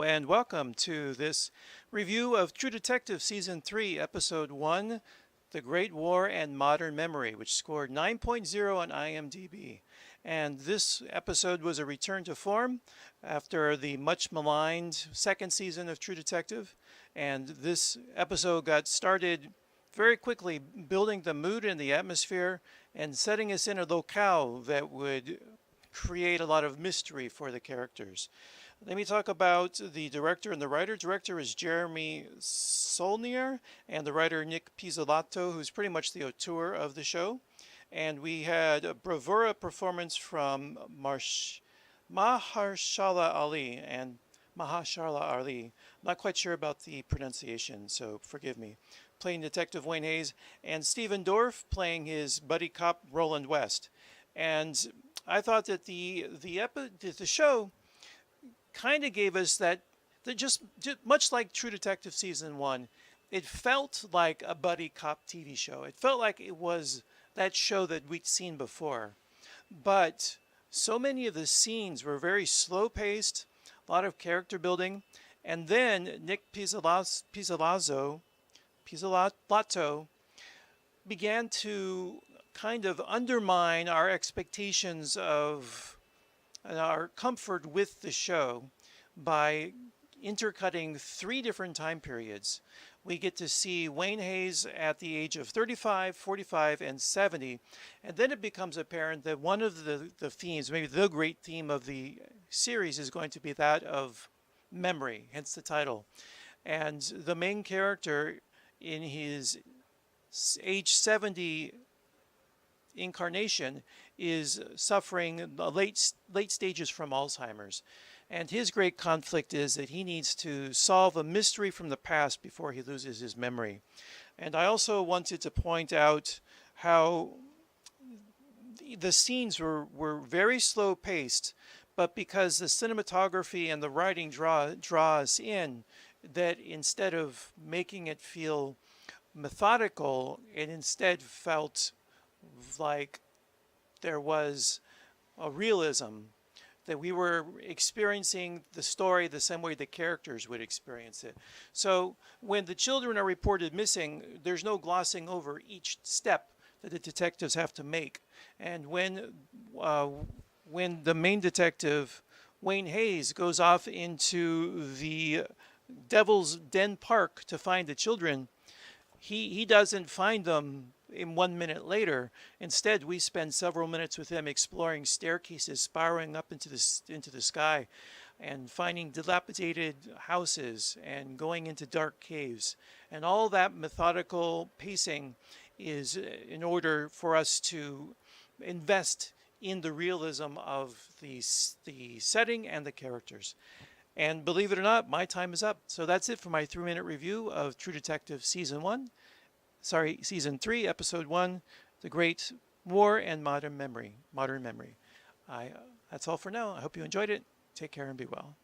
and welcome to this review of True Detective Season 3, Episode 1, The Great War and Modern Memory, which scored 9.0 on IMDb. And this episode was a return to form after the much maligned second season of True Detective. And this episode got started very quickly, building the mood and the atmosphere and setting us in a locale that would create a lot of mystery for the characters. Let me talk about the director and the writer. Director is Jeremy Saulnier, and the writer Nick Pizzolatto, who's pretty much the auteur of the show. And we had a bravura performance from Mahershala Ali and Mahershala Ali. Not quite sure about the pronunciation, so forgive me. Playing Detective Wayne Hayes, and Stephen Dorff playing his buddy cop Roland West. And I thought that the show kind of gave us that just much like True Detective Season 1, it felt like a buddy cop TV show. It felt like it was that show that we'd seen before. But so many of the scenes were very slow-paced, a lot of character building, and then Nick Pizzolatto began to kind of undermine our expectations of our comfort with the show by intercutting three different time periods. We get to see Wayne Hayes at the age of 35, 45, and 70, and then it becomes apparent that one of the themes, maybe the great theme of the series, is going to be that of memory, hence the title. And the main character in his age 70 incarnation is suffering late stages from Alzheimer's. And his great conflict is that he needs to solve a mystery from the past before he loses his memory. And I also wanted to point out how the scenes were very slow paced, but because the cinematography and the writing draw us in, that instead of making it feel methodical, it instead felt like there was a realism, that we were experiencing the story the same way the characters would experience it. So when the children are reported missing, there's no glossing over each step that the detectives have to make. And when the main detective, Wayne Hayes, goes off into the Devil's Den Park to find the children, he doesn't find them in 1 minute later. Instead, we spend several minutes with him exploring staircases spiraling up into the sky, and finding dilapidated houses and going into dark caves. And all that methodical pacing is in order for us to invest in the realism of the setting and the characters. And believe it or not, my time is up. So that's it for my 3-minute review of True Detective Season 3, Episode 1, The Great War and Modern Memory. That's all for now. I hope you enjoyed it. Take care and be well.